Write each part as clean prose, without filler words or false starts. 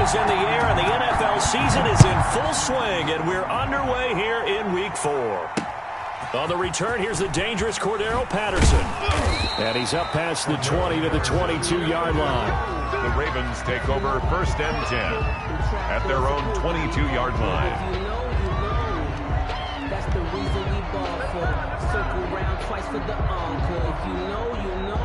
is in the air, and the NFL season is in full swing, and we're underway here in Week 4. On the return, here's the dangerous Cordero Patterson. And he's up past the 20 to the 22-yard line. The Ravens take over 1st and 10 at their own 22-yard line. That's the reason we ball for. Circle round twice for the encore. If you know, you know.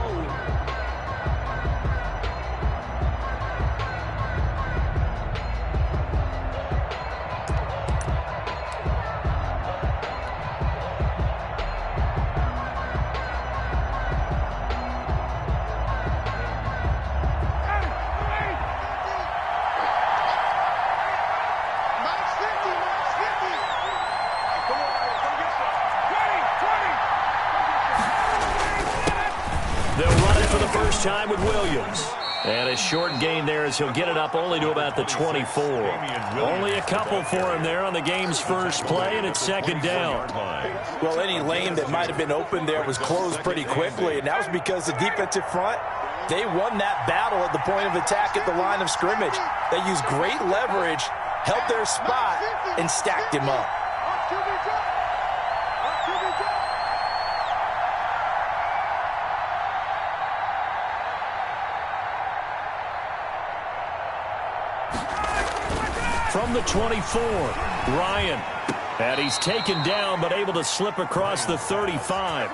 Time with Williams. And a short gain there as he'll get it up only to about the 24. Only a couple for him there on the game's first play, and it's 2nd down. Well, any lane that might have been open there was closed pretty quickly, and that was because the defensive front, they won that battle at the point of attack at the line of scrimmage. They used great leverage, held their spot, and stacked him up. From the 24, Ryan. And he's taken down, but able to slip across the 35.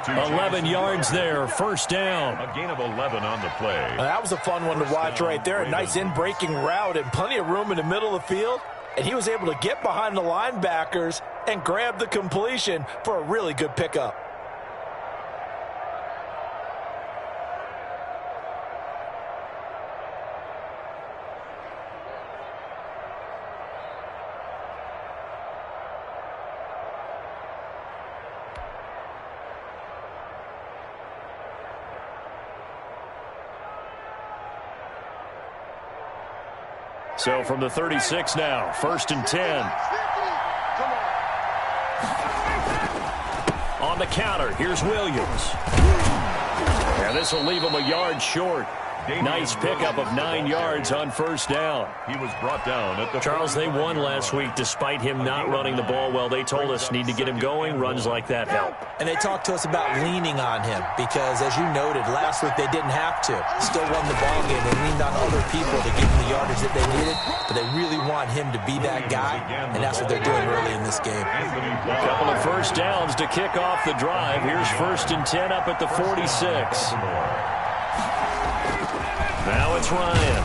11 yards there, 1st down. A gain of 11 on the play. That was a fun one to watch right there. A nice in-breaking route and plenty of room in the middle of the field. And he was able to get behind the linebackers and grab the completion for a really good pickup. So from the 36 now, 1st and 10. On the counter, here's Williams. And this will leave him a yard short. Nice pickup of 9 yards on 1st down. He was brought down at the Charles, they won last week despite him not running the ball well. They told us need to get him going. Runs like that help. And they talked to us about leaning on him because, as you noted, last week they didn't have to. Still won the ball game. They leaned on other people to give them the yardage that they needed, but they really want him to be that guy, and that's what they're doing early in this game. A couple of 1st downs to kick off the drive. Here's 1st and 10 up at the 46. Now it's Ryan.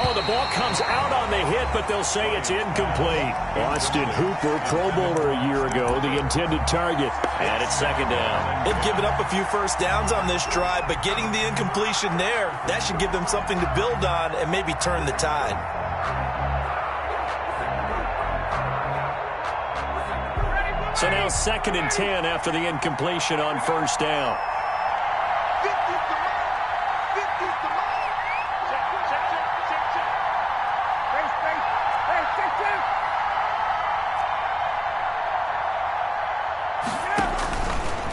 Oh, the ball comes out on the hit, but they'll say it's incomplete. Austin Hooper, Pro Bowler a year ago, the intended target. And it's 2nd down. They've given up a few 1st downs on this drive, but getting the incompletion there, that should give them something to build on and maybe turn the tide. So now 2nd and 10 after the incompletion on 1st down.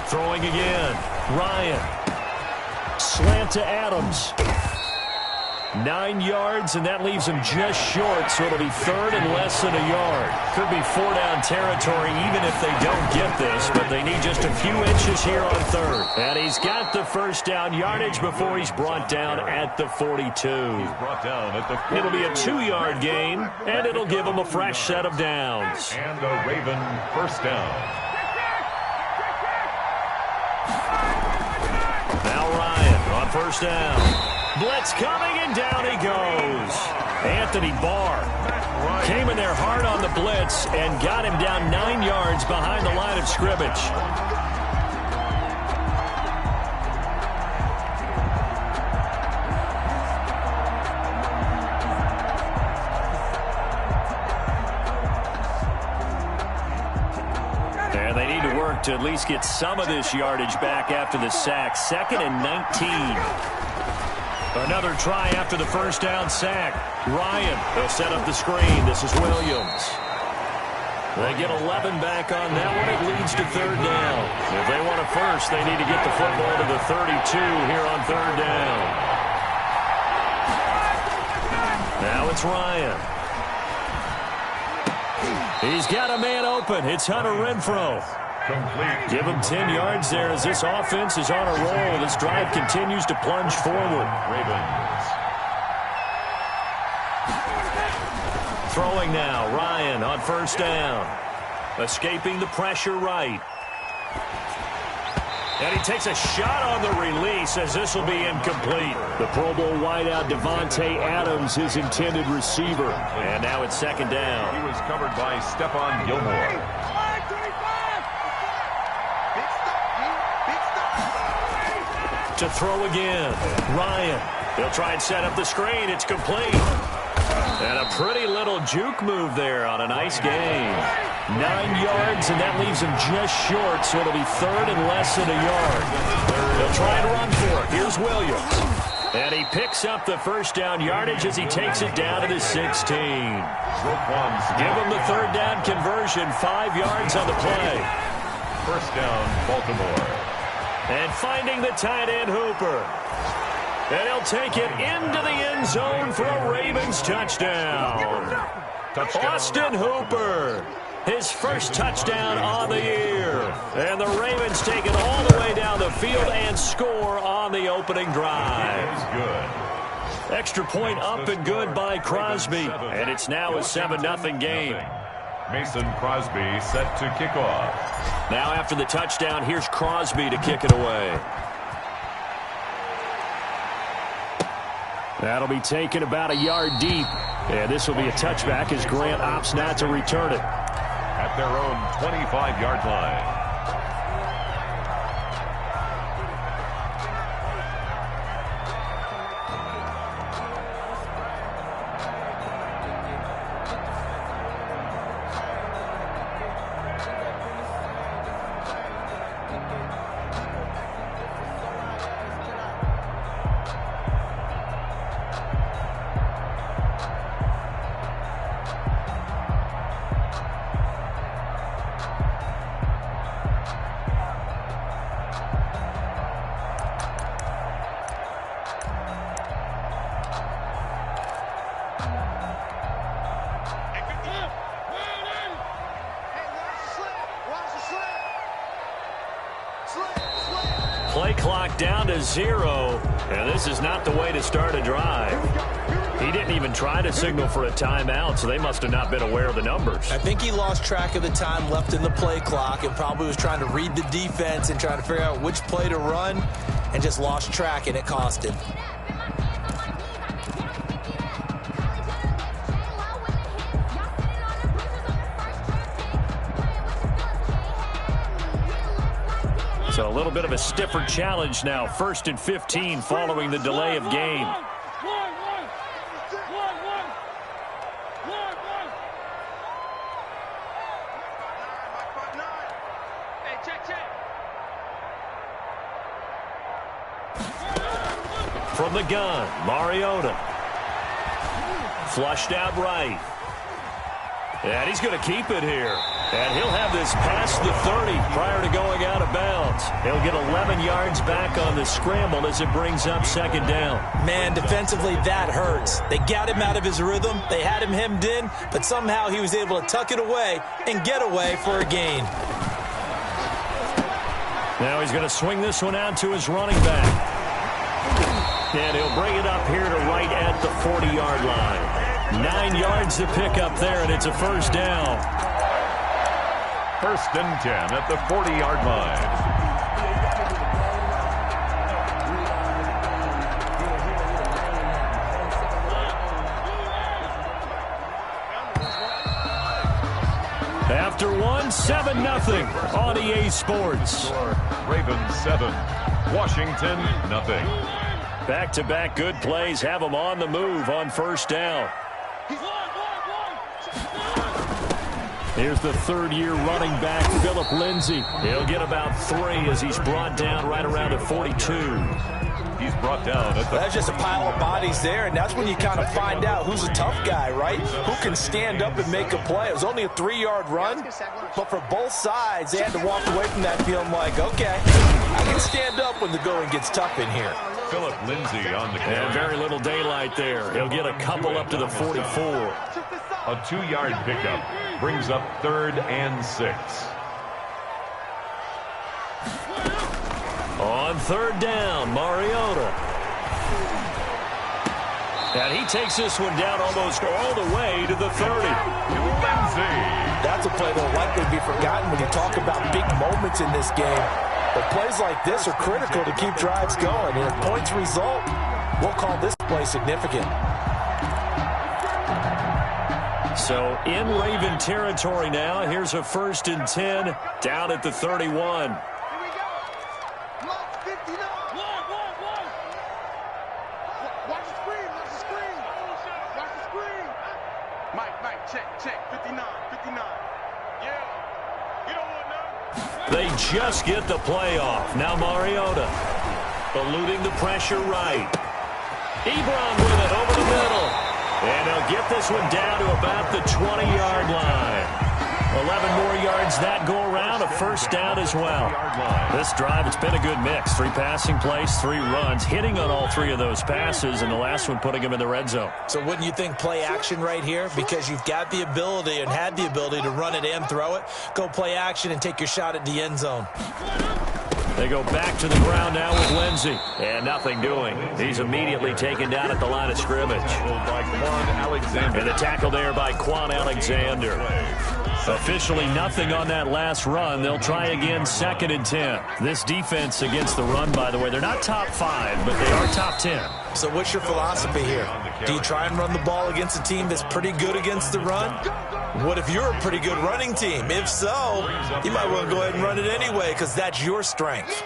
Throwing again. Ryan. Slant to Adams. 9 yards, and that leaves him just short, so it'll be 3rd and less than a yard. Could be 4-down territory even if they don't get this, but they need just a few inches here on 3rd. And he's got the 1st down yardage before he's brought down at the 42. He's brought down at the 42. It'll be a 2-yard gain, and it'll give him a fresh set of downs. And a Raven 1st down. Now Ryan on 1st down. Blitz coming, and down he goes. Anthony Barr came in there hard on the blitz and got him down 9 yards behind the line of scrimmage. And they need to work to at least get some of this yardage back after the sack. 2nd and 19. Another try after the 1st down sack. Ryan, they'll set up the screen. This is Williams. They get 11 back on that one. It leads to 3rd down. If they want a first, they need to get the football to the 32 here on 3rd down. Now it's Ryan. He's got a man open. It's Hunter Renfrow. Complete. Give him 10 yards there as this offense is on a roll. This drive continues to plunge forward. Ravens. Throwing now, Ryan on first down. Escaping the pressure right. And he takes a shot on the release as this will be incomplete. The Pro Bowl wideout Devontae Adams, his intended receiver. And now it's second down. He was covered by Stephon Gilmore. To throw again, Ryan. He'll try and set up the screen. It's complete. And a pretty little juke move there on a nice gain. 9 yards, and that leaves him just short, so it'll be third and less than a yard. He'll try and run for it. Here's Williams. And he picks up the first down yardage as he takes it down to the 16. Give him the third down conversion, 5 yards on the play. First down, Baltimore. And finding the tight end, Hooper. And he'll take it into the end zone for a Ravens touchdown. Austin Hooper. His first touchdown on the year. And the Ravens take it all the way down the field and score on the opening drive. Good. Extra point up and good by Crosby. And it's now a 7-0 game. Mason Crosby set to kick off. Now after the touchdown, here's Crosby to kick it away. That'll be taken about a yard deep. And this will be a touchback as Grant opts not to return it. At their own 25-yard line. Play clock down to 0, and this is not the way to start a drive. He didn't even try to signal for a timeout, so they must have not been aware of the numbers. I think he lost track of the time left in the play clock and probably was trying to read the defense and trying to figure out which play to run and just lost track, and it cost him. So a little bit of a stiffer challenge now. 1st and 15 following the delay of game. From the gun, Mariota. Flushed out right. And he's going to keep it here. And he'll have this past the 30 prior to going out of bounds. He'll get 11 yards back on the scramble as it brings up second down. Man, defensively, that hurts. They got him out of his rhythm. They had him hemmed in, but somehow he was able to tuck it away and get away for a gain. Now he's going to swing this one out to his running back. And he'll bring it up here to right at the 40-yard line. 9 yards to pick up there, and it's a first down. 1st and 10 at the 40-yard line. After one, 7-0 on EA Sports. Ravens 7, Washington nothing. Back-to-back good plays have them on the move on first down. Here's the third-year running back, Phillip Lindsay. He'll get about 3 as he's brought down right around the 42. He's brought down at the... That's just a pile of bodies there, and that's when you kind of find out who's a tough guy, right? Who can stand up and make a play. It was only a 3-yard run, but for both sides, they had to walk away from that feeling like, okay, I can stand up when the going gets tough in here. Philip Lindsay on the carry. And very little daylight there. He'll get a couple up to the 44. A 2-yard pickup brings up 3rd and 6. On 3rd down, Mariota. And he takes this one down almost all the way to the 30. Lindsay. That's a play that will likely be forgotten when you talk about big moments in this game. But plays like this are critical to keep drives going. And if points result, we'll call this play significant. So in Raven territory now. Here's a 1st and 10 down at the 31. They just get the play off. Now Mariota eluding the pressure right. Ebron with it over the middle. And they'll get this one down to about the 20-yard line. 11 more yards that go around, a 1st down as well. This drive, it's been a good mix. 3 passing plays, 3 runs, hitting on all 3 of those passes, and the last one putting him in the red zone. So wouldn't you think play action right here? Because you've got the ability and had the ability to run it and throw it. Go play action and take your shot at the end zone. They go back to the ground now with Lindsay. And nothing doing. He's immediately taken down at the line of scrimmage. And the tackle there by Quan Alexander. Officially nothing on that last run. They'll try again 2nd and 10. This defense against the run, by the way, they're not top 5, but they are top 10. So what's your philosophy here? Do you try and run the ball against a team that's pretty good against the run? What if you're a pretty good running team? If so, you might want to go ahead and run it anyway because that's your strength.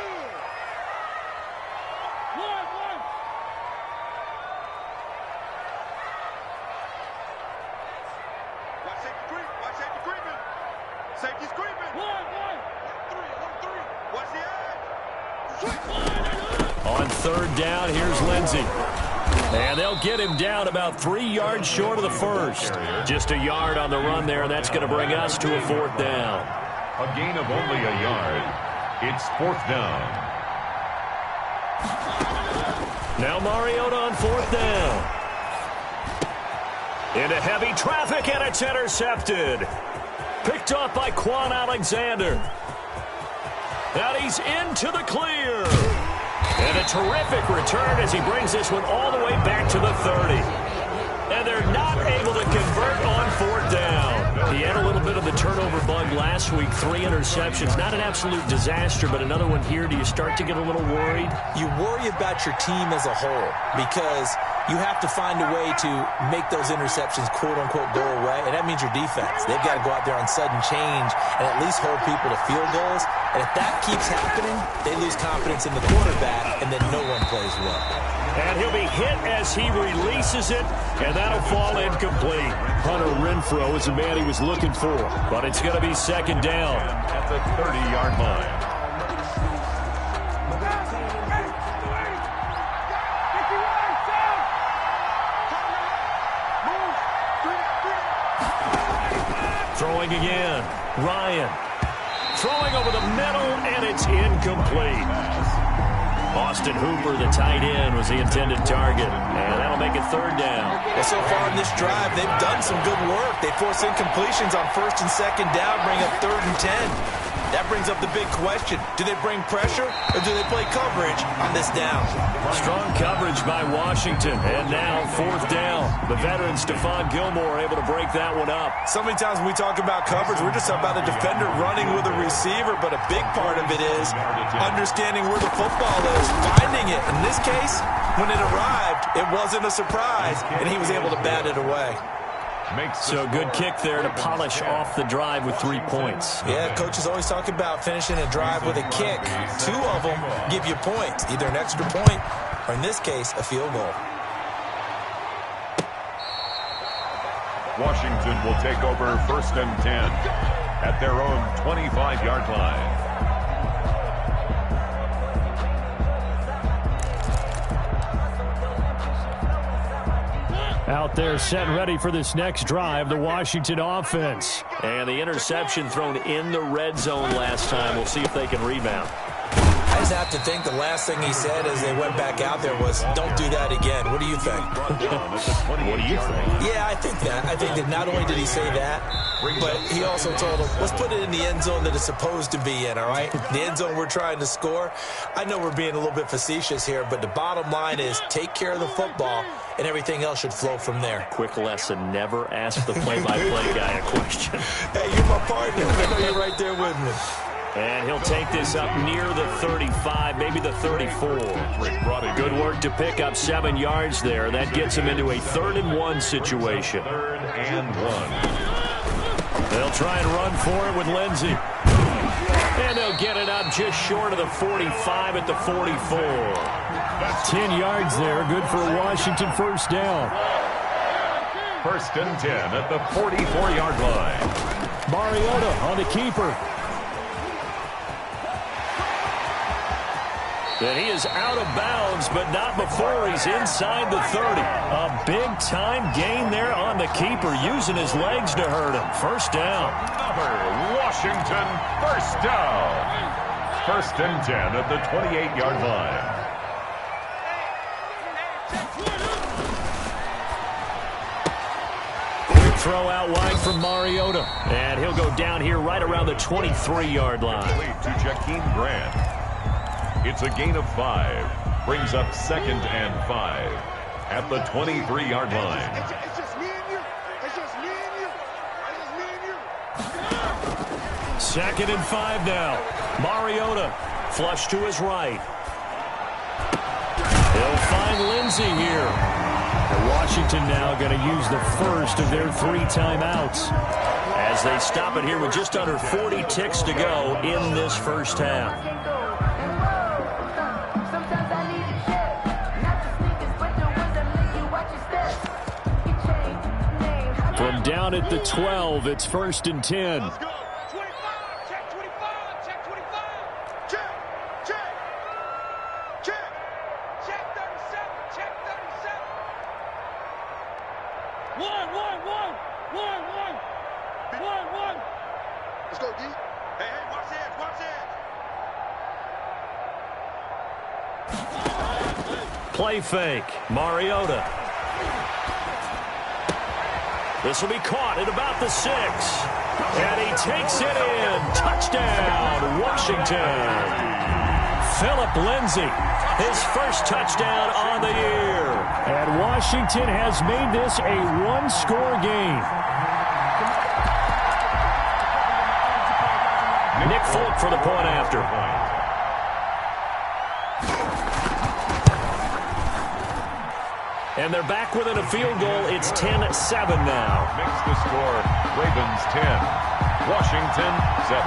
On 3rd down, here's Lindsay. And they'll get him down about 3 yards short of the 1st. Just a yard on the run there, and that's going to bring us to a 4th down. A gain of only a yard. It's 4th down. Now Mariota on 4th down. Into heavy traffic, and it's intercepted. Picked off by Quan Alexander. And he's into the clear. And a terrific return as he brings this one all the way back to the 30. And they're not able to convert on 4th down. He had a little bit of the turnover bug last week, 3 interceptions. Not an absolute disaster, but another one here. Do you start to get a little worried? You worry about your team as a whole because you have to find a way to make those interceptions, quote-unquote, go away, and that means your defense. They've got to go out there on sudden change and at least hold people to field goals. And if that keeps happening, they lose confidence in the quarterback, and then no one plays well. And he'll be hit as he releases it, and that'll fall incomplete. Hunter Renfrow is the man he was looking for, but it's going to be 2nd down. At the 30-yard line. Throwing again. Ryan. Throwing over the middle, and it's incomplete. Austin Hooper, the tight end, was the intended target. And that'll make it 3rd down. Well, so far in this drive, they've done some good work. They force incompletions on 1st and 2nd down, bring up 3rd and 10. That brings up the big question. Do they bring pressure or do they play coverage on this down? Strong coverage by Washington. And now 4th down. The veteran Stephon Gilmore able to break that one up. So many times when we talk about coverage, we're just about a defender running with a receiver, but a big part of it is understanding where the football is, finding it. In this case, when it arrived, it wasn't a surprise, and he was able to bat it away. So good kick there to polish off the drive with 3 points. Yeah, coaches always talk about finishing a drive with a kick. 2 of them give you points, either an extra point or, in this case, a field goal. Washington will take over 1st and 10 at their own 25-yard line. Out there set and ready for this next drive, the Washington offense. And the interception thrown in the red zone last time. We'll see if they can rebound. I just have to think the last thing he said as they went back out there was, don't do that again. What do you think? What do you think? Yeah, I think that. I think that not only did he say that, but he also told him, let's put it in the end zone that it's supposed to be in, all right? The end zone we're trying to score. I know we're being a little bit facetious here, but the bottom line is take care of the football, and everything else should flow from there. Quick lesson, never ask the play-by-play guy a question. Hey, you're my partner. I know you're right there with me. And he'll take this up near the 35, maybe the 34. Good work to pick up 7 yards there. That gets him into a 3rd-and-1 situation. 3rd and 1. They'll try and run for it with Lindsey. And they'll get it up just short of the 45 at the 44. 10 yards there, good for a Washington first down. 1st and 10 at the 44-yard line. Mariota on the keeper. And he is out of bounds, but not before he's inside the 30. A big-time gain there on the keeper, using his legs to hurt him. First down. Another Washington first down. 1st and 10 at the 28-yard line. Quick throw out wide from Mariota. And he'll go down here right around the 23-yard line. To Jakeem Grant. It's a gain of 5. Brings up 2nd and 5 at the 23-yard line. It's just me and you. It's just me and you. It's just me and you. 2nd and 5 now. Mariota flush to his right. He'll find Lindsey here. And Washington now going to use the first of their 3 timeouts as they stop it here with just under 40 ticks to go in this first half. From down at the 12, it's 1st and 10. Let's go. 25. Check 25. Check 25. Check. Check. Check. Check 37. Check 37. 1. 1. 1. 1. 1. 1. 1. Let's go, D. Hey, watch this. Watch this. Play fake. Mariota. This will be caught at about the 6. And he takes it in. Touchdown, Washington. Philip Lindsey, his first touchdown on the year. And Washington has made this a 1-score game. Nick Folk for the point after. And they're back within a field goal. It's 10-7 now. Makes the score Ravens 10, Washington 7.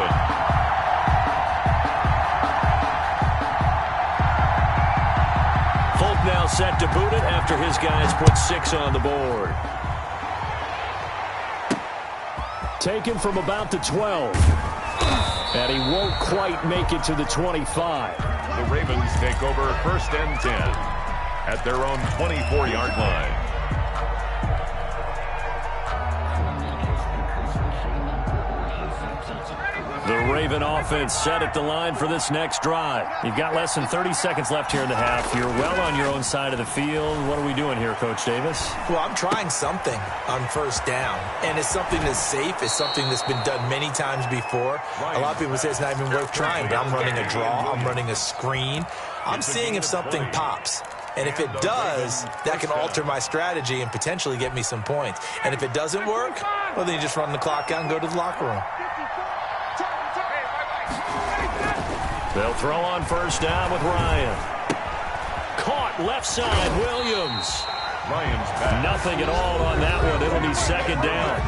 Folk now set to boot it after his guys put 6 on the board. Taken from about the 12. And he won't quite make it to the 25. The Ravens take over 1st and 10. At their own 24-yard line. The Raven offense set at the line for this next drive. You've got less than 30 seconds left here in the half. You're well on your own side of the field. What are we doing here, Coach Davis? Well, I'm trying something on 1st down, and it's something that's safe. It's something that's been done many times before. A lot of people say it's not even worth trying, but I'm running a draw. I'm running a screen. I'm seeing if something pops. And if it does, that can alter my strategy and potentially get me some points. And if it doesn't work, well, then you just run the clock out and go to the locker room. They'll throw on 1st down with Ryan. Caught left side, Williams. Ryan's pass. Nothing at all on that one. It'll be 2nd down.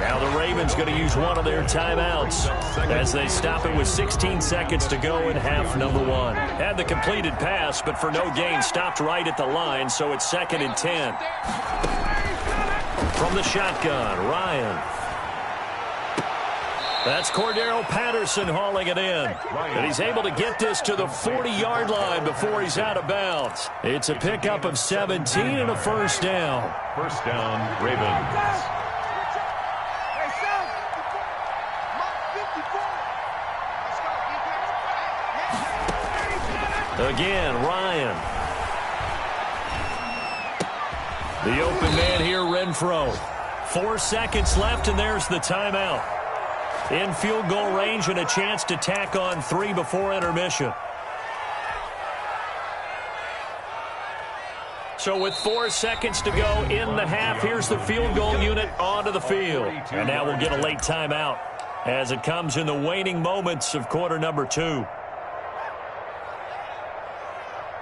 Now the Ravens going to use one of their timeouts as they stop it with 16 seconds to go in half number 1. Had the completed pass, but for no gain, stopped right at the line, so it's 2nd and 10. From the shotgun, Ryan. That's Cordero Patterson hauling it in. And he's able to get this to the 40-yard line before he's out of bounds. It's a pickup of 17 and a 1st down. 1st down, Ravens. Again, Ryan. The open man here, Renfro. 4 seconds left, and there's the timeout. In field goal range and a chance to tack on 3 before intermission. So with 4 seconds to go in the half, here's the field goal unit onto the field. And now we'll get a late timeout as it comes in the waning moments of quarter number 2.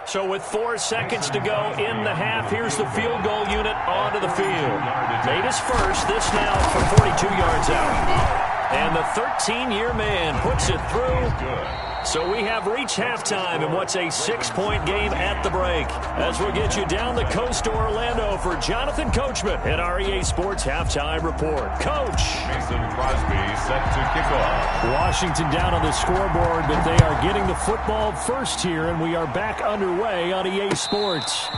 So with 4 seconds to go in the half, here's the field goal unit onto the field. Made his first, this now from 42 yards out. And the 13-year man puts it through. So we have reached halftime in what's a 6-point game at the break. As we'll get you down the coast to Orlando for Jonathan Coachman at our EA Sports Halftime Report. Coach. Mason Crosby set to kick off. Washington down on the scoreboard, but they are getting the football first here, and we are back underway on EA Sports.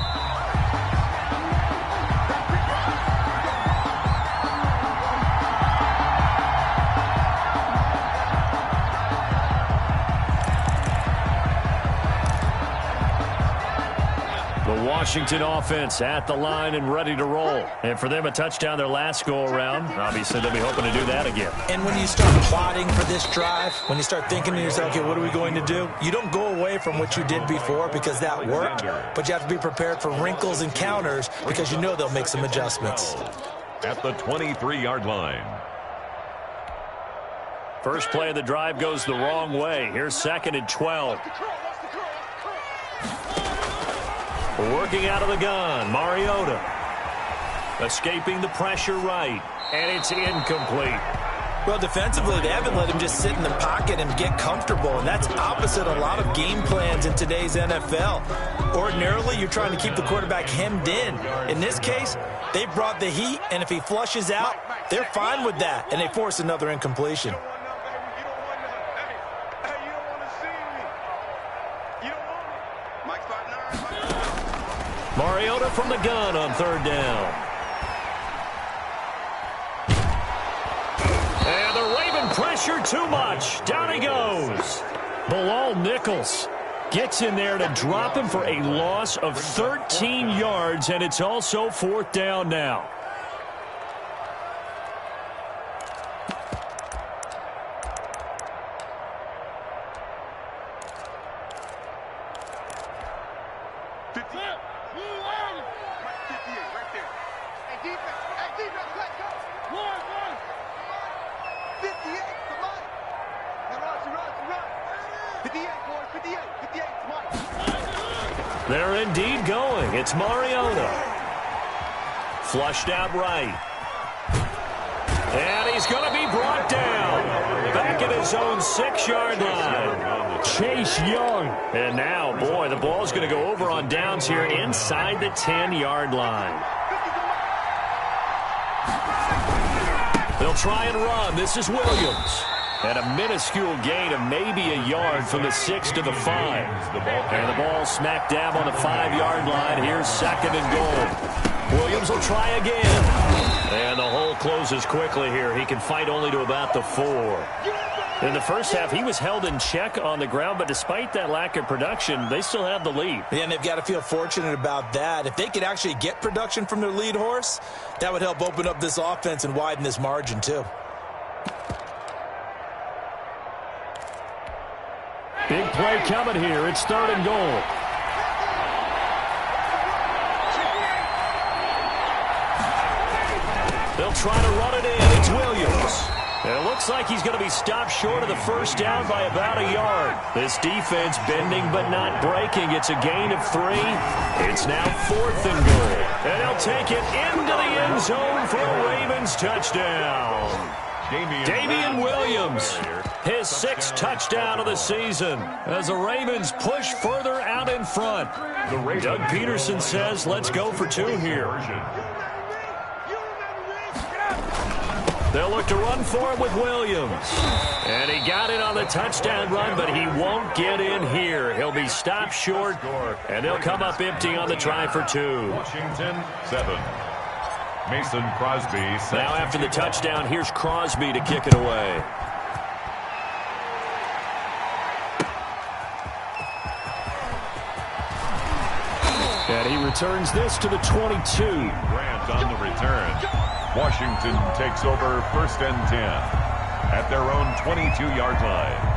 Washington offense at the line and ready to roll. And for them, a touchdown their last go-around. Obviously, they'll be hoping to do that again. And when you start plotting for this drive, when you start thinking to yourself, okay, what are we going to do? You don't go away from what you did before because that worked, but you have to be prepared for wrinkles and counters because you know they'll make some adjustments. At the 23-yard line. First play of the drive goes the wrong way. Here's 2nd and 12. Working out of the gun, Mariota. Escaping the pressure right, and it's incomplete. Well, defensively, they haven't let him just sit in the pocket and get comfortable, and that's opposite a lot of game plans in today's NFL. Ordinarily, you're trying to keep the quarterback hemmed in. In this case, they brought the heat, and if he flushes out, they're fine with that, and they force another incompletion. Mariota from the gun on 3rd down. And the Raven pressure too much. Down he goes. Bilal Nichols gets in there to drop him for a loss of 13 yards, and it's also 4th down now. They're indeed going. It's Mariota. Flushed out right. And he's going to be brought down. Back at his own 6-yard line. Chase Young. And now, boy, the ball's going to go over on downs here inside the 10-yard line. They'll try and run. This is Williams. And a minuscule gain of maybe a yard from the 6 to the 5. And the ball smack dab on the 5-yard line. Here's 2nd and goal. Williams will try again. And the hole closes quickly here. He can fight only to about the 4. In the first half, he was held in check on the ground, but despite that lack of production, they still have the lead. Yeah, and they've got to feel fortunate about that. If they could actually get production from their lead horse, that would help open up this offense and widen this margin, too. Big play coming here. It's 3rd and goal. They'll try to run it in. It's Williams. And it looks like he's going to be stopped short of the 1st down by about a yard. This defense bending but not breaking. It's a gain of 3. It's now 4th and goal. And they'll take it into the end zone for a Ravens touchdown. Damian Williams, his 6th touchdown of the season as the Ravens push further out in front. Doug Peterson says, let's go for 2 here. They'll look to run for it with Williams. And he got in on the touchdown run, but he won't get in here. He'll be stopped short, and they'll come up empty on the try for 2. Washington, 7. Mason Crosby. Now after the touchdown, here's Crosby to kick it away. And he returns this to the 22. Grant on the return. Washington takes over 1st and 10 at their own 22-yard line.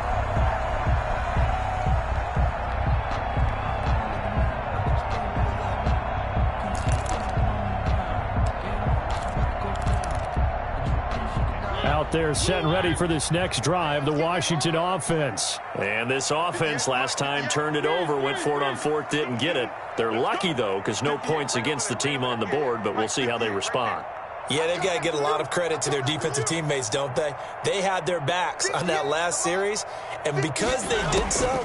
Out there set and ready for this next drive, the Washington offense. And this offense last time turned it over, went for it on 4th, didn't get it. They're lucky, though, because no points against the team on the board, but we'll see how they respond. Yeah, they've got to get a lot of credit to their defensive teammates, don't they? They had their backs on that last series, and because they did so,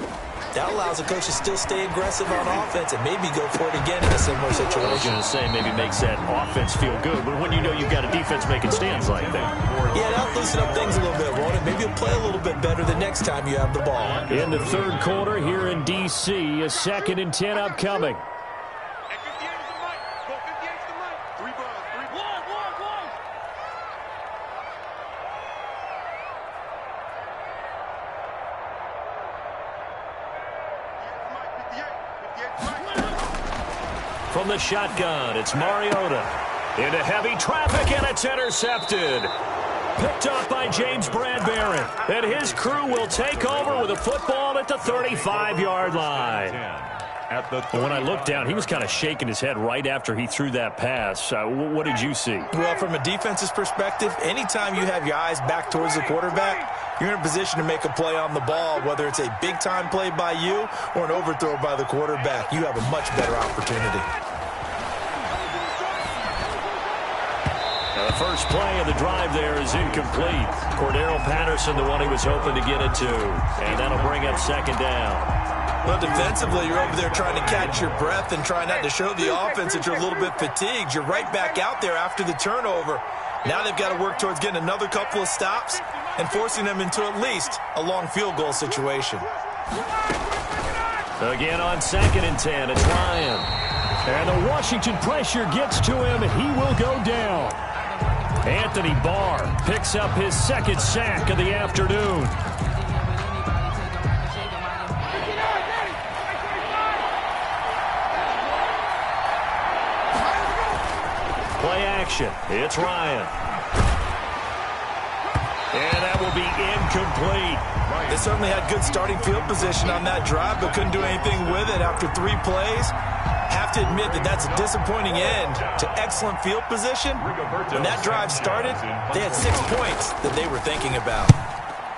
that allows the coach to still stay aggressive on offense and maybe go for it again in a similar situation. I was going to say maybe makes that offense feel good, but when you know you've got a defense making stands like that. Yeah, that'll loosen up things a little bit, won't it? Maybe you'll play a little bit better the next time you have the ball. In the 3rd quarter here in D.C., a 2nd and 10 upcoming. From the shotgun, it's Mariota. Into heavy traffic, and it's intercepted. Picked up by James Bradbury. And his crew will take over with a football at the 35-yard line. When I looked down, he was kind of shaking his head right after he threw that pass. What did you see? Well, from a defense's perspective, anytime you have your eyes back towards the quarterback, you're in a position to make a play on the ball, whether it's a big-time play by you or an overthrow by the quarterback. You have a much better opportunity. The first play of the drive there is incomplete. Cordero Patterson, the one he was hoping to get it to. And that'll bring up 2nd down. Well, defensively, you're over there trying to catch your breath and trying not to show the offense that you're a little bit fatigued. You're right back out there after the turnover. Now they've got to work towards getting another couple of stops and forcing them into at least a long field goal situation. Again on 2nd and 10, it's Ryan. And the Washington pressure gets to him. He will go down. Anthony Barr picks up his 2nd sack of the afternoon. Play action. It's Ryan. And that will be incomplete. They certainly had good starting field position on that drive, but couldn't do anything with it after 3 plays. Have to admit that that's a disappointing end to excellent field position. When that drive started, they had 6 points that they were thinking about.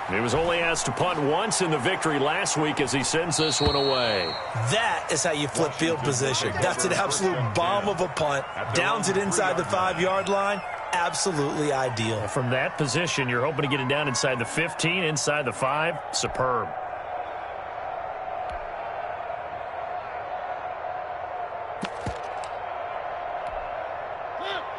He was only asked to punt once in the victory last week as he sends this one away. That is how you flip field position. That's an absolute bomb of a punt. Downs it inside the 5-yard line. Absolutely ideal. From that position, you're hoping to get it down inside the 15, inside the 5. Superb.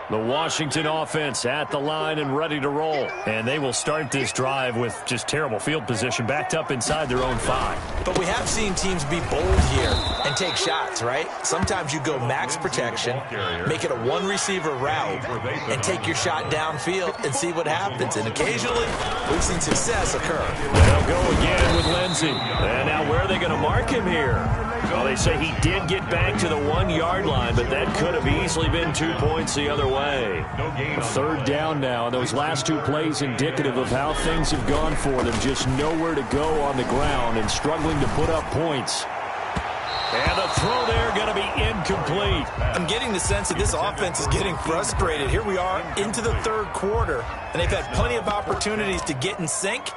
The Washington offense at the line and ready to roll. And they will start this drive with just terrible field position backed up inside their own 5. But we have seen teams be bold here and take shots, right? Sometimes you go max protection, make it a 1-receiver route, and take your shot downfield and see what happens. And occasionally, we've seen success occur. They'll go again with Lindsey. And now where are they going to mark him here? Well, they say he did get back to the 1-yard line, but that could have easily been 2 points the other way. 3rd down now, and those last 2 plays indicative of how things have gone for them. Just nowhere to go on the ground and struggling to put up points. And the throw there going to be incomplete. I'm getting the sense that this offense is getting frustrated. Here we are into the 3rd quarter, and they've had plenty of opportunities to get in sync.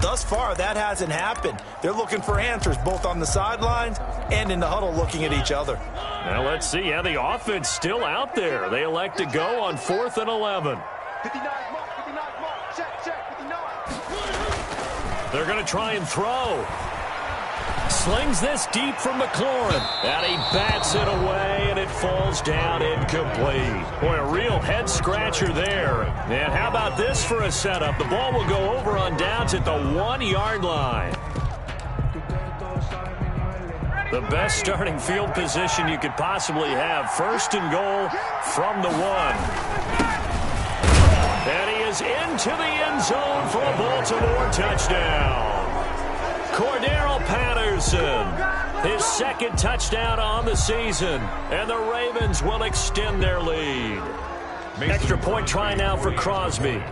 Thus far, that hasn't happened. They're looking for answers both on the sidelines and in the huddle looking at each other. Now let's see how the offense still out there. They elect to go on 4th and 11. 59 mark, check, 59. They're going to try and throw. Slings this deep from McLaurin. And he bats it away, and it falls down incomplete. Boy, a real head-scratcher there. And how about this for a setup? The ball will go over on downs at the 1-yard line. The best starting field position you could possibly have. 1st and goal from the 1. And he is into the end zone for a Baltimore touchdown. Cordero Patterson, his second touchdown on the season, and the Ravens will extend their lead. Extra point try now for Crosby.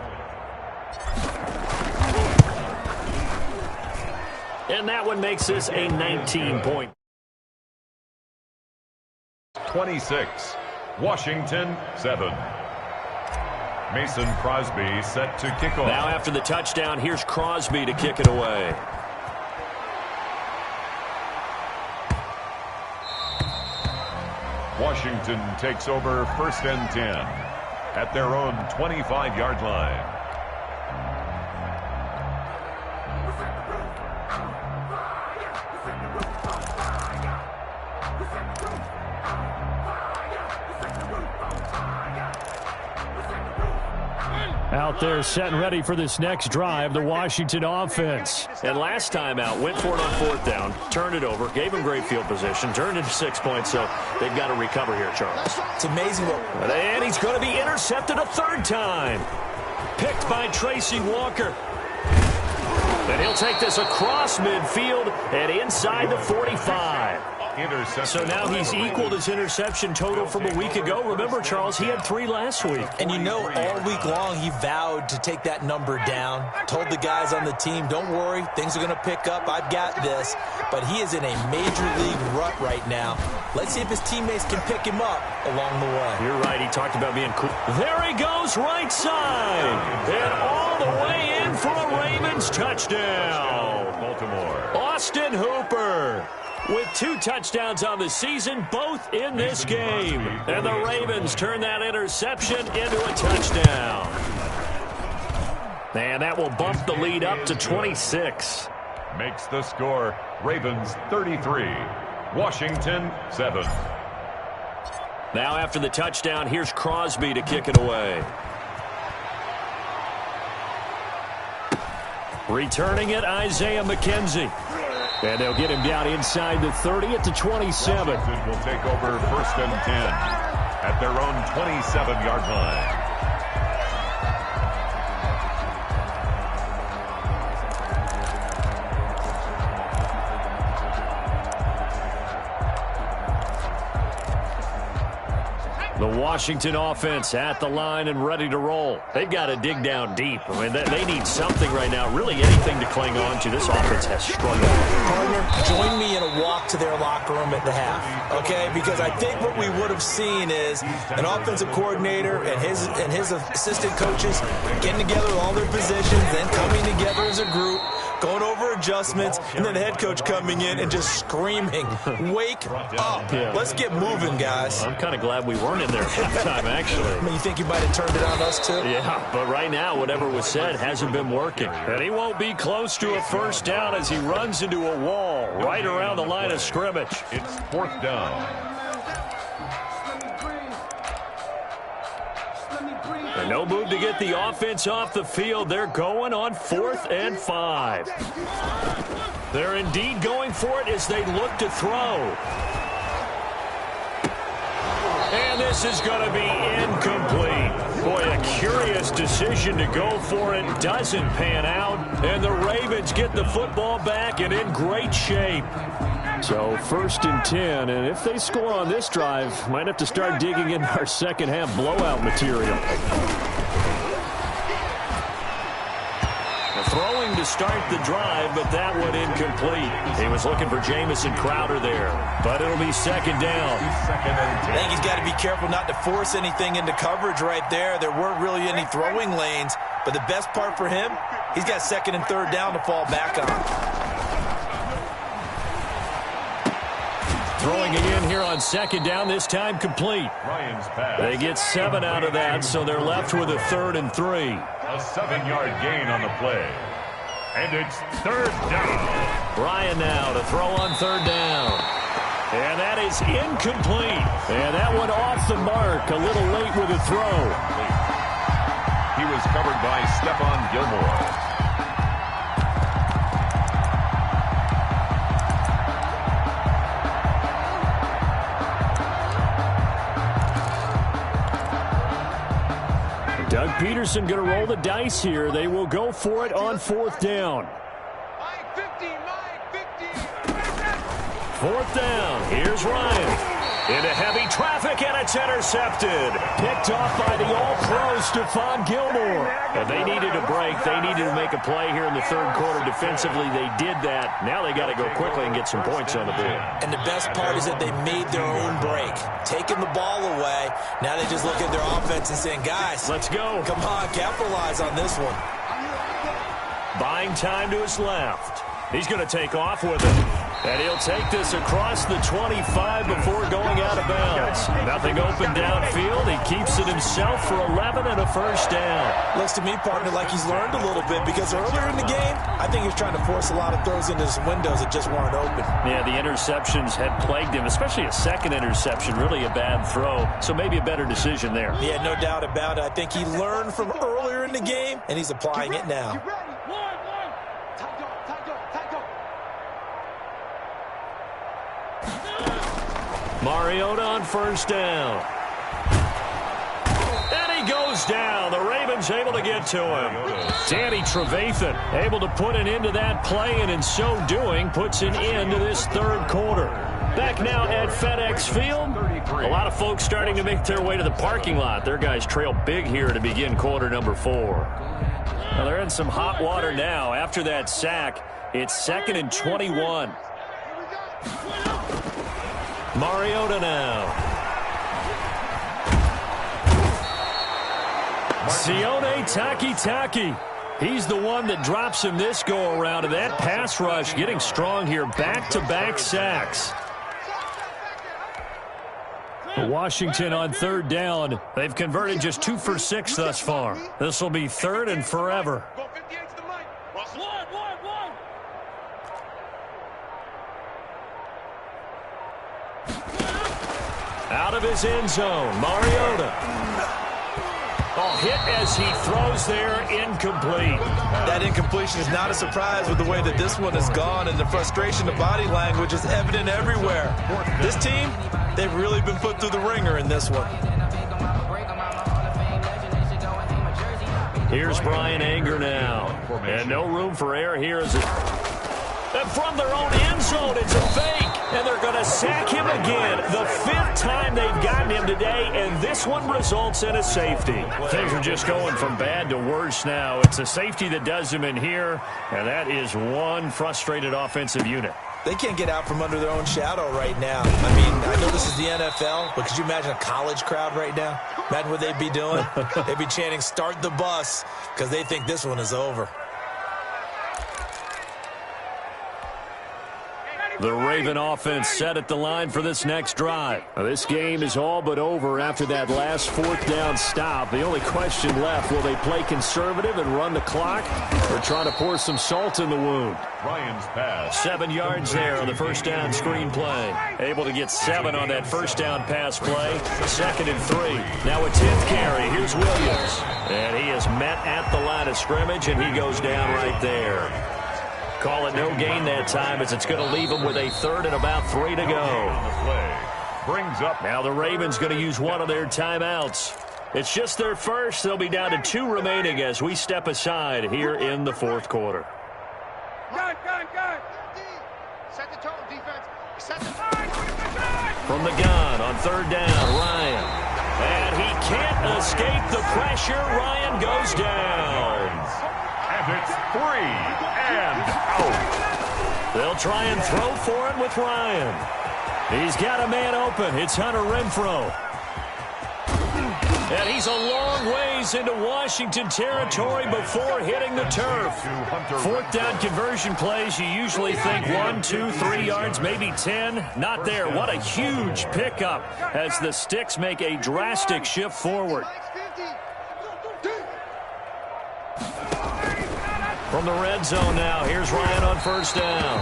And that one makes this a 19-point. 26, Washington 7. Mason Crosby set to kick off. Now after the touchdown, here's Crosby to kick it away. Washington takes over 1st and 10 at their own 25-yard line. Out there set and ready for this next drive, the Washington offense. And last time out, went for it on 4th down, turned it over, gave him great field position, turned into 6 points, so they've got to recover here, Charles. It's amazing what... And he's going to be intercepted a 3rd time. Picked by Tracy Walker. And he'll take this across midfield and inside the 45. So now he's equaled his interception total from a week ago. Remember, Charles, he had 3 last week. And you know, all week long he vowed to take that number down. Told the guys on the team, don't worry, things are going to pick up. I've got this. But he is in a major league rut right now. Let's see if his teammates can pick him up along the way. You're right. He talked about being cool. There he goes, right side. And all the way in for a Ravens touchdown. Baltimore. Austin Hooper with 2 touchdowns on the season, both in this game. And the Ravens turn that interception into a touchdown. And that will bump the lead up to 26. Makes the score Ravens 33, Washington 7. Now after the touchdown, here's Crosby to kick it away. Returning it, Isaiah McKenzie. And they'll get him down inside the 30 at the 27. Washington will take over 1st and 10 at their own 27-yard line. The Washington offense at the line and ready to roll. They've got to dig down deep. I mean, they need something right now, really anything to cling on to. This offense has struggled. Partner, join me in a walk to their locker room at the half, okay? Because I think what we would have seen is an offensive coordinator and his assistant coaches getting together with all their positions, then coming together as a group, going over adjustments, and then the head coach coming in and just screaming, wake up. Yeah. Let's get moving, guys. I'm kind of glad we weren't in there at halftime, actually. I mean, you think you might have turned it on us, too? Yeah, but right now, whatever was said hasn't been working. And he won't be close to a 1st down as he runs into a wall right around the line of scrimmage. It's 4th down. And no move to get the offense off the field. They're going on 4th and 5. They're indeed going for it as they look to throw. And this is going to be incomplete. Boy, a curious decision to go for it. Doesn't pan out. And the Ravens get the football back and in great shape. So 1st and 10, and if they score on this drive, might have to start digging in our second half blowout material. Throwing to start the drive, but that one incomplete. He was looking for Jamison Crowder there, but it'll be 2nd down. I think he's got to be careful not to force anything into coverage right there. There weren't really any throwing lanes, but the best part for him, he's got 2nd and 3rd down to fall back on. Throwing it in here on 2nd down, this time complete. Ryan's pass. They get 7 out of that, so they're left with a 3rd and 3. A 7-yard gain on the play. And it's 3rd down. Ryan now to throw on 3rd down. And that is incomplete. And that one off the mark, a little late with a throw. He was covered by Stephon Gilmore. Doug Peterson going to roll the dice here. They will go for it on 4th down. My 50, my 50. 4th down. Here's Ryan. Into heavy traffic, and it's intercepted. Picked off by the all-pro Stephon Gilmore. And they needed a break. They needed to make a play here in the 3rd quarter. Defensively, they did that. Now they got to go quickly and get some points on the board. And the best part is that they made their own break. Taking the ball away. Now they just look at their offense and saying, guys, let's go. Come on, capitalize on this one. Buying time to his left. He's going to take off with it. And he'll take this across the 25 before going out of bounds. Nothing open downfield. He keeps it himself for 11 and a first down. Looks to me, partner, like he's learned a little bit because earlier in the game, I think he was trying to force a lot of throws into his windows that just weren't open. Yeah, the interceptions had plagued him, especially a second interception, really a bad throw. So maybe a better decision there. Yeah, no doubt about it. I think he learned from earlier in the game, and he's applying it now. Mariota on first down. And he goes down. The Ravens able to get to him. Danny Trevathan able to put an end to that play, and in so doing, puts an end to this 3rd quarter. Back now at FedEx Field. A lot of folks starting to make their way to the parking lot. Their guys trail big here to begin quarter number 4. Now they're in some hot water now. After that sack, it's 2nd and 21. Mariota now. Sione Takitaki. He's the one that drops him this go-around. And that pass rush getting strong here. Back-to-back sacks. Washington on 3rd down. They've converted just 2 for 6 thus far. This will be 3rd and forever. Out of his end zone, Mariota. Oh, hit as he throws there, incomplete. That incompletion is not a surprise with the way that this one has gone, and the frustration, the body language is evident everywhere. This team, they've really been put through the ringer in this one. Here's Brian Anger now. And no room for error here as it... And from their own end zone, it's a fake. And they're going to sack him again. The 5th time they've gotten him today, and this one results in a safety. Things are just going from bad to worse now. It's a safety that does him in here, and that is one frustrated offensive unit. They can't get out from under their own shadow right now. I mean, I know this is the NFL, but could you imagine a college crowd right now? Imagine what they'd be doing. They'd be chanting, "Start the bus," because they think this one is over. The Raven offense set at the line for this next drive. Now, this game is all but over after that last 4th down stop. The only question left, will they play conservative and run the clock or try to pour some salt in the wound? Ryan's pass. 7 yards there on the first down screen play. Able to get 7 on that first down pass play. 2nd and 3. Now a 10th carry. Here's Williams. And he is met at the line of scrimmage, and he goes down right there. Call it no gain that time as it's going to leave them with a 3rd and about 3 to go. Brings up. Now the Ravens going to use one of their timeouts. It's just their first. They'll be down to 2 remaining as we step aside here in the 4th quarter. Gun. Set the tone, defense. Set the From the gun on 3rd down, Ryan. And he can't escape the pressure. Ryan goes down. And it's 3 and out. They'll try and throw for it with Ryan. He's got a man open. It's Hunter Renfrow. And he's a long ways into Washington territory before hitting the turf. 4th down conversion plays, you usually think 1, 2, 3 yards, maybe 10. Not there. What a huge pickup as the Sticks make a drastic shift forward. From the red zone now, here's Ryan on first down.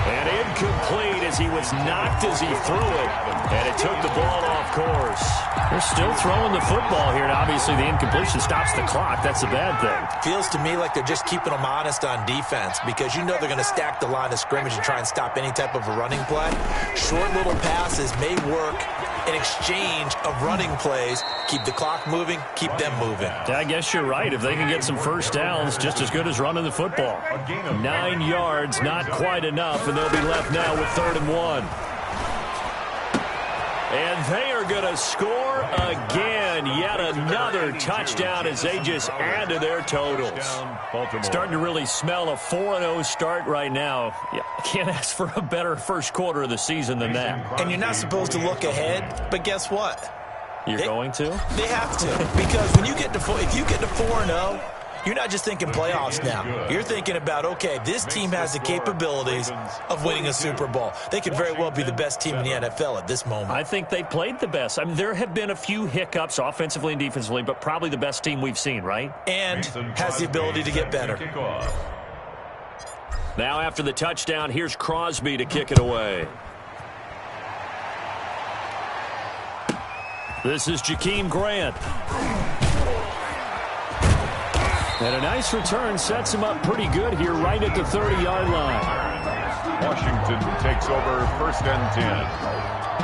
And incomplete as he was knocked as he threw it. And it took the ball off course. They're still throwing the football here. And obviously the incompletion stops the clock. That's a bad thing. Feels to me like they're just keeping them honest on defense because you know they're going to stack the line of scrimmage and try and stop any type of a running play. Short little passes may work in exchange of running plays. Keep the clock moving, keep them moving. I guess you're right. If they can get some first downs, just as good as running the football. 9 yards, not quite enough. And they'll be left now with 3rd and 1. And they are going to score again. Yet another touchdown as they just add to their totals. Starting to really smell a 4-0 start right now. Yeah, can't ask for a better first quarter of the season than that. And you're not supposed to look ahead, but guess what? You're going to? They have to. Because when you get to if you get to 4-0, you're not just thinking playoffs now. You're thinking about, okay, this team has the capabilities of winning a Super Bowl. They could very well be the best team in the NFL at this moment. I think they played the best. I mean, there have been a few hiccups offensively and defensively, but probably the best team we've seen, right? And has the ability to get better. Now after the touchdown, here's Crosby to kick it away. This is Jakeem Grant. And a nice return sets him up pretty good here right at the 30-yard line. Washington takes over 1st and 10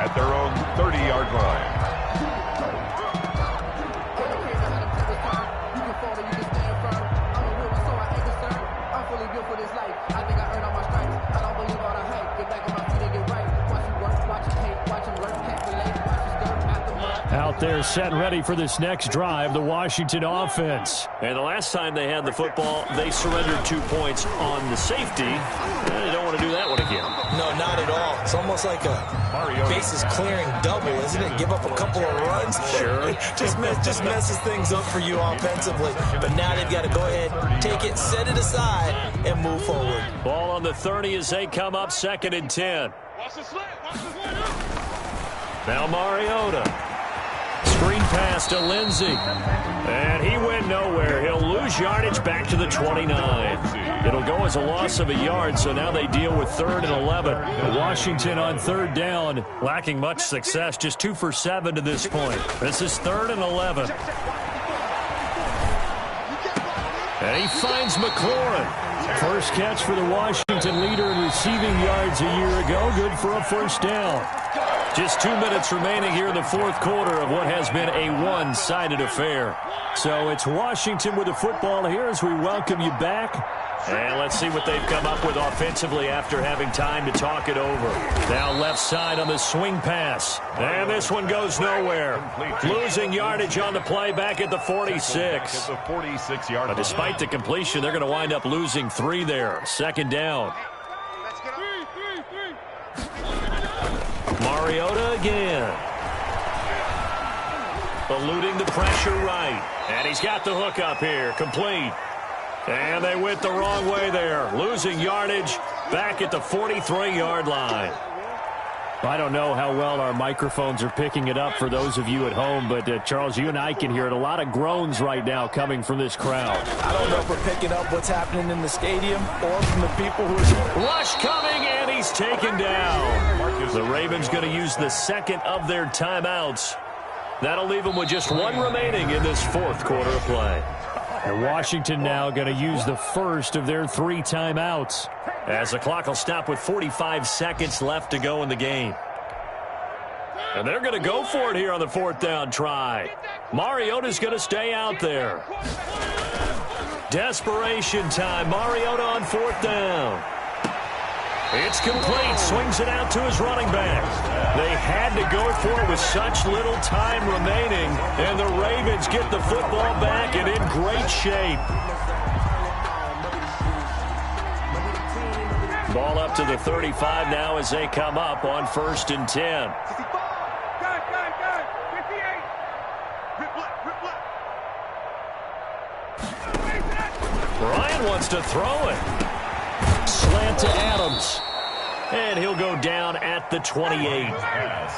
at their own 30-yard line. Out there set and ready for this next drive, the Washington offense. And the last time they had the football, they surrendered 2 points on the safety. They don't want to do that one again. No, not at all. It's almost like a bases clearing double, isn't it? Give up a couple of runs. Sure. just messes things up for you offensively. But now they've got to go ahead, take it, set it aside, and move forward. Ball on the 30 as they come up 2nd and 10. Now Mariota. Screen pass to Lindsey. And he went nowhere. He'll lose yardage back to the 29. It'll go as a loss of a yard, so now they deal with 3rd and 11. Washington on 3rd down, lacking much success, just 2 for 7 to this point. This is 3rd and 11. And he finds McLaurin. First catch for the Washington leader in receiving yards a year ago. Good for a 1st down. Just 2 minutes remaining here in the 4th quarter of what has been a one-sided affair. So it's Washington with the football here as we welcome you back. And let's see what they've come up with offensively after having time to talk it over. Now left side on the swing pass. And this one goes nowhere. Losing yardage on the play back at the 46. But despite the completion, they're going to wind up losing 3 there. 2nd down. Mariota again. Eluding the pressure right. And he's got the hook up here. Complete. And they went the wrong way there. Losing yardage back at the 43-yard line. I don't know how well our microphones are picking it up for those of you at home, but Charles, you and I can hear it. A lot of groans right now coming from this crowd. I don't know if we're picking up what's happening in the stadium or from the people who are... Rush coming, and he's taken down. The Ravens going to use the 2nd of their timeouts. That'll leave them with just 1 remaining in this 4th quarter of play. And Washington now going to use the 1st of their 3 timeouts, as the clock will stop with 45 seconds left to go in the game. And they're going to go for it here on the 4th down try. Mariota's going to stay out there. Desperation time. Mariota on 4th down. It's complete. Swings it out to his running back. They had to go for it with such little time remaining, and the Ravens get the football back and in great shape. Ball up to the 35 now as they come up on 1st and 10. Ryan wants to throw it. Slant to Adams. And he'll go down at the 28.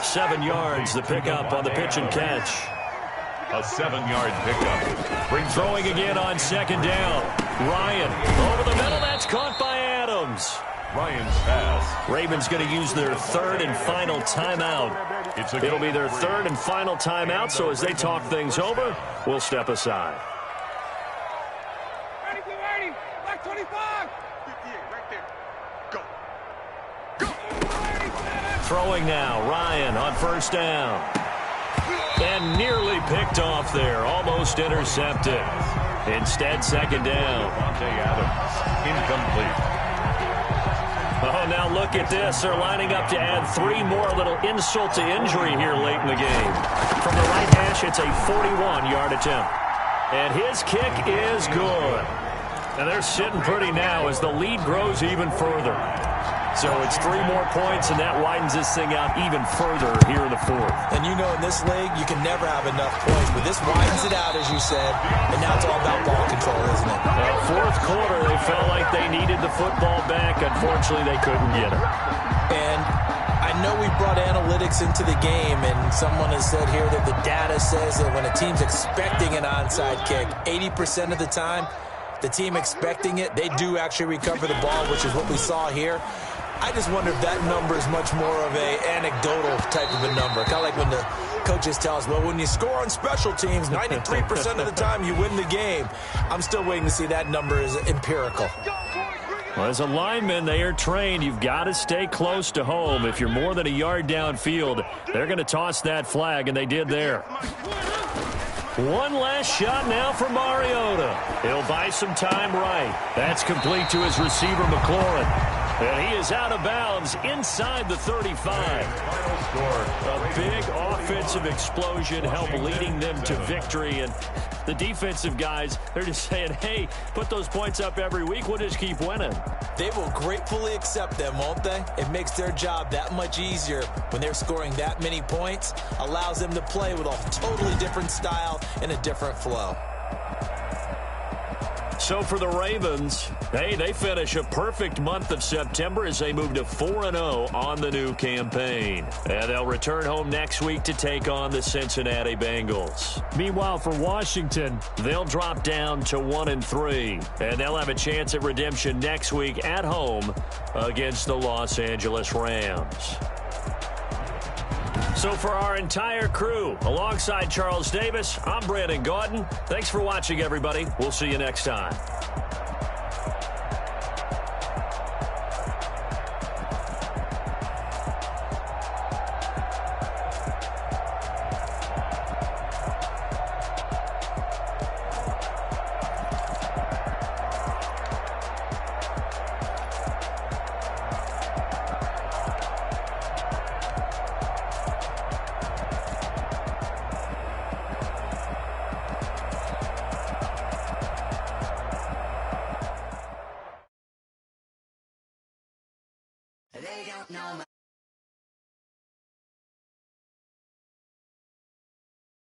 7 yards, the pickup on the pitch and catch. A 7-yard pickup. Throwing again on 2nd down. Ryan over the middle. That's caught by Adams. Ryan's pass. Ravens going to use their 3rd and final timeout. It'll be their 3rd and final timeout, so as they talk things over, we'll step aside. Ready, like 25. 58, right there. Go. Throwing now, Ryan on 1st down. And nearly picked off there, almost intercepted. Instead, 2nd down. Adams, incomplete. Oh, now look at this. They're lining up to add 3 more, little insult to injury here late in the game. From the right hash, it's a 41-yard attempt. And his kick is good. And they're sitting pretty now as the lead grows even further. So it's 3 more points, and that widens this thing out even further here in the fourth. And you know, in this league, you can never have enough points, but this widens it out, as you said, and now it's all about ball control, isn't it? Fourth quarter, they felt like they needed the football back. Unfortunately, they couldn't get it. And I know we brought analytics into the game, and someone has said here that the data says that when a team's expecting an onside kick, 80% of the time, the team expecting it, they do actually recover the ball, which is what we saw here. I just wonder if that number is much more of a anecdotal type of a number. Kind of like when the coaches tell us, well, when you score on special teams, 93% of the time you win the game. I'm still waiting to see that number is empirical. Well, as a lineman, they are trained. You've got to stay close to home. If you're more than a yard downfield, they're going to toss that flag, and they did there. One last shot now for Mariota. He'll buy some time right. That's complete to his receiver, McLaurin. And he is out of bounds inside the 35. A big offensive explosion helped leading them to victory. And the defensive guys, they're just saying, hey, put those points up every week. We'll just keep winning. They will gratefully accept them, won't they? It makes their job that much easier when they're scoring that many points. Allows them to play with a totally different style and a different flow. So for the Ravens, hey, they finish a perfect month of September as they move to 4-0 on the new campaign. And they'll return home next week to take on the Cincinnati Bengals. Meanwhile, for Washington, they'll drop down to 1-3. And they'll have a chance at redemption next week at home against the Los Angeles Rams. So for our entire crew, alongside Charles Davis, I'm Brandon Gaudin. Thanks for watching, everybody. We'll see you next time. They don't know my